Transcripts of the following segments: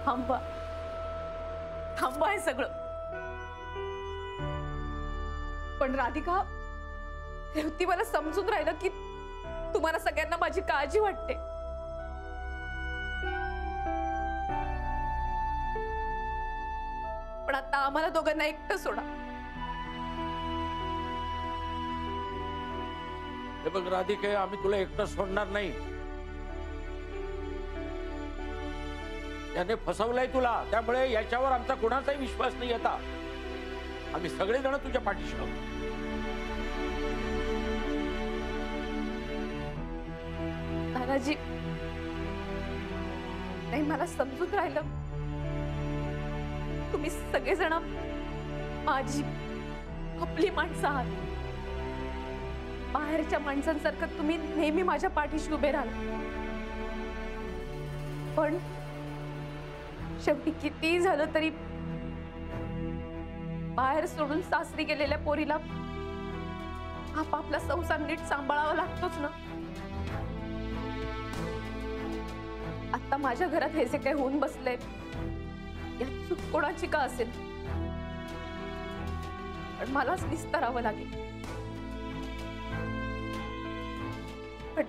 थांबा थांबा हे सगळं. पण राधिका, रेवती, मला समजून राहिलं की तुम्हाला सगळ्यांना माझी काळजी वाटते. पण आता आम्हाला दोघांना एकटं सोडा. हे बघ राधिके, आम्ही तुला एकटं सोडणार नाही. त्याने फसवलंय तुला, त्यामुळे याच्यावर आमचा कुणाचाही विश्वास नाही आता. आम्ही सगळेजण तुझ्या पाठीशी आहोत. दादाजी, नाही, मला समजून राहिलं. तुम्ही सगळेजण माझी आपली माणसं आहात. बाहेरच्या माणसांसारखं तुम्ही नेहमी माझ्या पाठीशी उभे राहाल. पण शेवटी किती झालं तरी बाहेर सोडून सासरी गेलेल्या पोरीला आपापला संसार नीट सांभाळावा लागतोच ना. आता माझ्या घरात हे जे काही होऊन बसले, यात चूक कोणाची का असेल, पण मलाच निस्तारावं लागेल. पण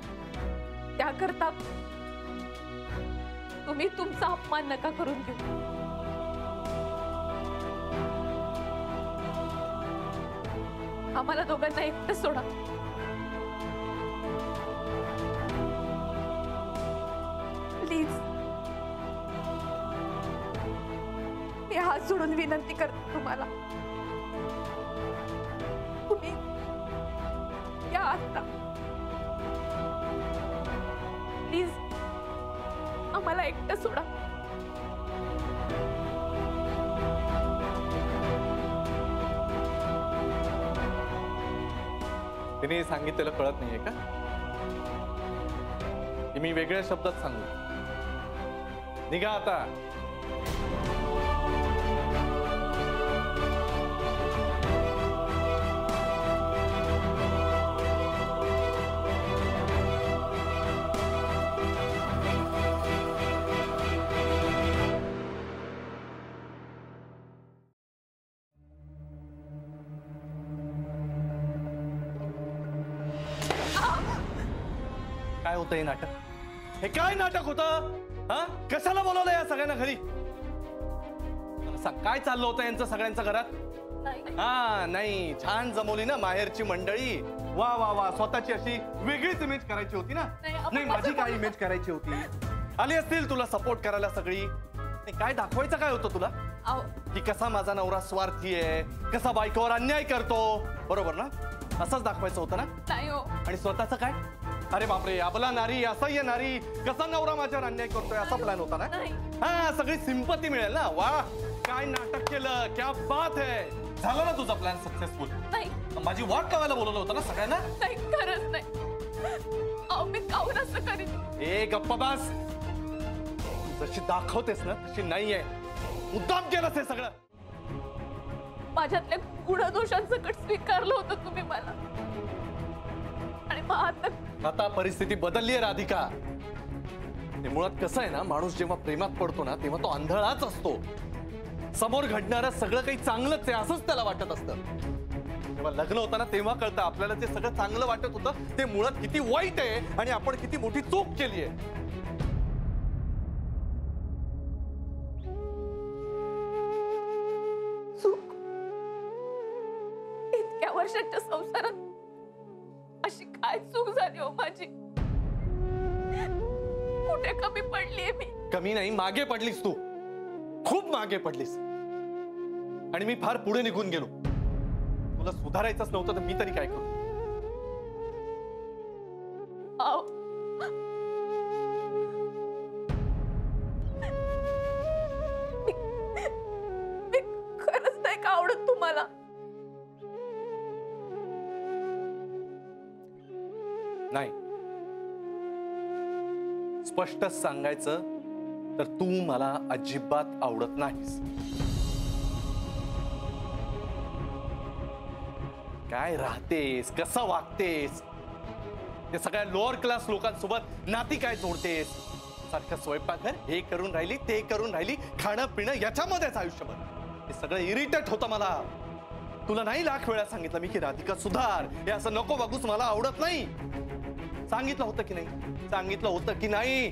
त्याकरता तुम्ही तुमचा अपमान नका करून घेऊ. आम्हाला दोघांना एकटं सोडा. प्लीज, मी हात जोडून विनंती करते तुम्हाला. तुम्ही या आता. प्लीज, आम्हाला एकटं सोडा. तिने सांगितलेलं कळत नाहीये का की मी वेगळ्या शब्दात सांगू? निघा आता. काय होतं हे नाटक? हे काय नाटक होतं? हा, कशाला बोलवलं या सगळ्यांना घरी? काय चाललं होतं यांचं सगळ्यांचं घरात? हा, नाही, छान जमवली ना माहेरची मंडळी. वा वा वा, स्वतःची अशी वेगळीच इमेज करायची होती ना. नाही, माझी काय इमेज करायची होती? आली असतील तुला सपोर्ट करायला सगळी. काय दाखवायचं काय होतं तुला? की कसा माझा नवरा स्वार्थी आहे, कसा बायकोवर अन्याय करतो, बरोबर ना? असंच दाखवायचं होतं ना? आणि स्वतःचं काय? अरे बापरे, अबला नारी, असह्य नारी, कसा नवरा माझ्यावर अन्याय करतोय, असा प्लॅन होता ना? हा, सगळी सिंपती मिळेल ना. वा, काय नाटक केलं, क्या बात है. झालं ना तुझा प्लॅन सक्सेसफुल? माझी वाट लावायला बोलवलं होतं ना सगळ्यांना? नाही, खरंच नाही. मी काहून असं करीन? ए गप्पा बस. जशी दाखवतेस ना तशी नाहीये. मुद्दाम केलंस हे सगळं. माझ्यातल्या गुणदोषांसकट स्वीकारलं होतं तुम्ही मला. आणि मग आता परिस्थिती बदलली आहे राधिका. ते मुळात कसं आहे ना, माणूस जेव्हा प्रेमात पडतो ना तेव्हा तो आंधळाच असतो. समोर घडणारं सगळं काही चांगलंच आहे असंच त्याला वाटत असतं. जेव्हा लग्न होतं ना तेव्हा कळतं आपल्याला जे सगळं चांगलं वाटत होतं ते मुळात किती वाईट आहे आणि आपण किती मोठी चूक केली आहे. चूक? इतक्या वर्षाच्या संसारात अशी काय चूक झाली हो माझी? कुठे कमी पडलीये मी? कमी नाही, मागे पडलीस तू. खूप मागे पडलीस. आणि मी फार पुढे निघून गेलो. तुला सुधारायचंच नव्हतं तर मी तरी काय करू? मी खरंच नाही का आवडत तुम्हाला? नाही, स्पष्टच सांगायचं तर तू मला अजिबात आवडत नाहीस. काय राहतेस, कसं वागतेस, ते सगळ्या लोअर क्लास लोकांसोबत नाती काय जोडतेस, सारखं स्वयंपाकघर हे करून राहिली ते करून राहिली, खाणं पिणं याच्यामध्येच आयुष्यभर. हे सगळं इरिटेट होतं मला. तुला नाही लाख वेळा सांगितलं मी की राधिका सुधार, हे असं नको वागूस, मला आवडत नाही. सांगितलं होतं की नाही? सांगितलं होतं की नाही?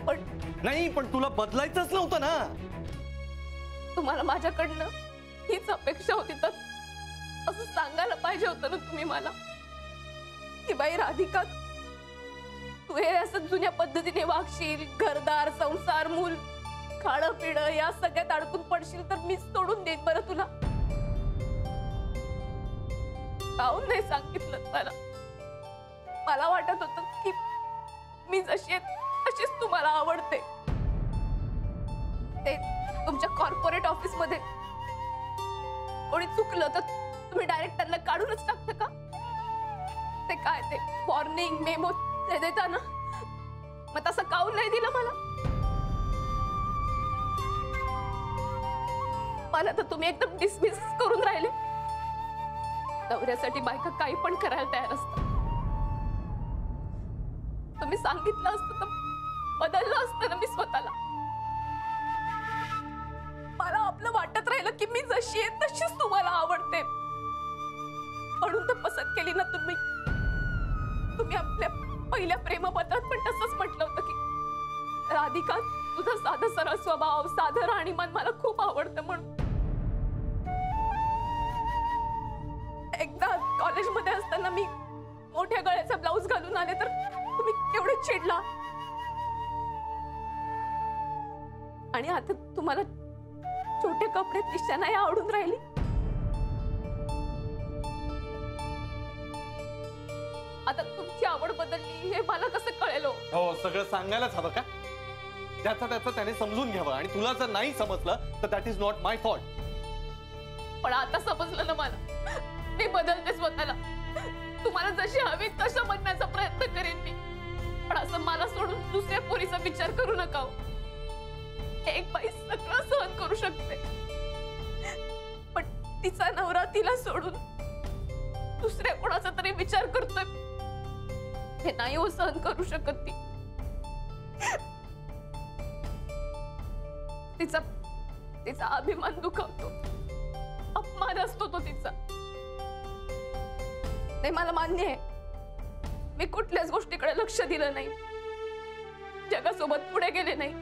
पण नाही, पण तुला बदलायचंच नव्हतं ना. तुम्हाला माझ्याकडनं हीच अपेक्षा होती, तर असं सांगायला पाहिजे होतं ना तुम्ही मला की बाई राधिका, तू हे असं जुन्या पद्धतीने वागशील, घरदार संसार मूल खाणं पिणं या सगळ्यात अडकून पडशील तर मीच सोडून देईन बरं तुला. काहून नाही सांगितलं मला? मला वाटत होतं की मी जशी आहे तशीच तुम्हाला आवडते. ते तुमच्या कॉर्पोरेट ऑफिस मध्ये कोणी चुकलं तर तुम्ही डायरेक्ट त्यांना काढूनच टाकता का? ते काय ते वॉर्निंग मेमो ते देता ना, मग तसं काहून नाही दिलं मला? मला तर तुम्ही एकदम डिसमिस करून राहिले. नवऱ्यासाठी बायका काही पण करायला तयार असतात. तुम्ही सांगितलं असतं तर बदललं असतं ना मी स्वतःला. मला आपलं वाटत राहिलं की मी जशी आहे तशीच तुम्हाला आवडते, म्हणून तर पसंत केली ना तुम्ही. तुम्ही आपल्या पहिल्या प्रेमापत्रात पण तसंच म्हटलं होतं की राधिका, तुझा साधा सरळ स्वभाव, साधं राहणीमान मला खूप आवडतं म्हणून. एकदा कॉलेजमध्ये असताना मी मोठ्या गळ्याचा ब्लाऊज घालून आले तर तुम्ही केवढे चिडला, आणि आता तुम्हाला छोटे कपडे दिसता नाही आवडून राहिली. आता तुमची आवड बदलली हे मला कसं कळेल? हो, सगळं सांगायलाच हवं का? ज्याचं त्याचं त्याने समजून घ्यावं, आणि तुला जर नाही समजलं तर that is not my fault. पण आता समजलं ना मला. मी बदलते स्वतःला. तुम्हाला जशी हवी तसं बनण्याचा प्रयत्न करेन मी, पण असं मला सोडून दुसऱ्या पोरीचा विचार करू नका. एक बाई सगळं सहन करू शकते, पण तिचा नवरा तिला सोडून दुसऱ्या कोणाचा तरी विचार करतोय हे नाही हो सहन करू शकत ती. तिचा तिचा अभिमान दुखावतो, अपमान असतो तो तिचा. नाही, मला मान्य आहे मी कुठल्याच गोष्टीकडे लक्ष दिलं नाही, जगासोबत पुढे गेले नाही,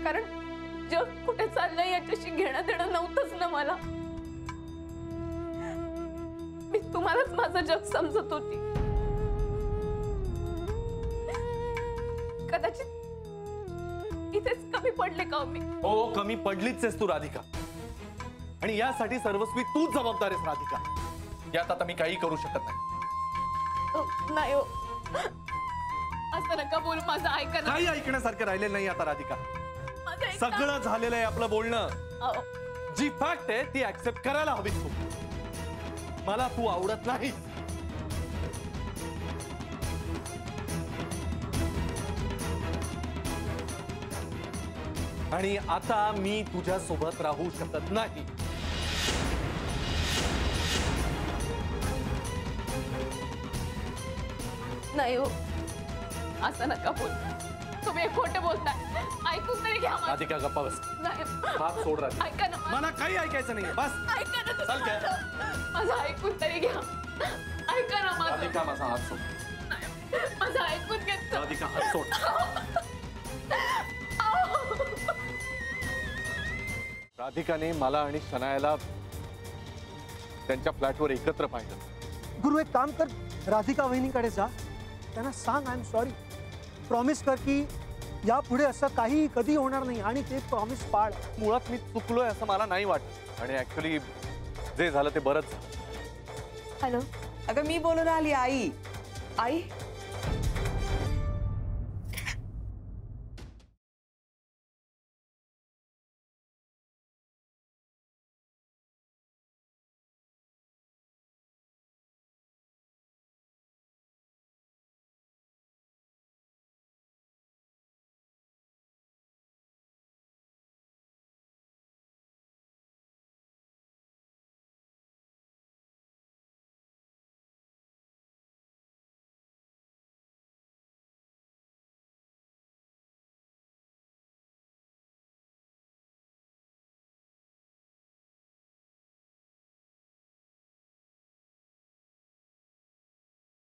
कारण जग कुठे चाललंय याच्याशी घेणं देणं नव्हतंच ना मला. मी तुम्हालाच माझं जग समजत होती. कदाचित इथेच कमी पडले का मी? हो, कमी पडलीच आहेस तू राधिका, आणि यासाठी सर्वस्वी तूच जबाबदार आहेस राधिका. यात आता मी काही करू शकत नाही. नाही हो, असं नका बोलू. माझं ऐका ना. काही ऐकण्यासारखं राहिलेलं नाही आता राधिका. सगळं झालेलं आहे आपलं बोलणं. जी फॅक्ट आहे ती ऍक्सेप्ट करायला हवी तू. मला तू आवडत नाही. आणि आता मी तुझ्या सोबत राहू शकत नाही. नाही हो, असं नका बोल. तुम्ही खोटं बोलताय. ऐकून तरी घ्या माझं. राधिका गप्पा बस. नाही, हात सोड राधिका. ऐका ना मला काही ऐकायचं नाही. बस ऐका ना तुम्ही चल काय? माझं ऐकून तरी घ्या. ऐका ना माझं. राधिका माझा हात सोड. नाही, माझं ऐकून घ्या. राधिका हात सोड. राधिकाने मला आणि शनायाला त्यांच्या फ्लॅटवर एकत्र पाहिलं. गुरु, एक काम कर, राधिका वहिनीकडे जा, त्यांना सांग आय एम सॉरी. प्रॉमिस कर की यापुढे असं काही कधी होणार नाही, आणि ते प्रॉमिस पाळ. मुळात मी चुकलोय असं मला नाही वाटत, आणि ऍक्च्युली जे झालं ते बरंच झालं. हॅलो, अगं मी बोलून आली आई. आई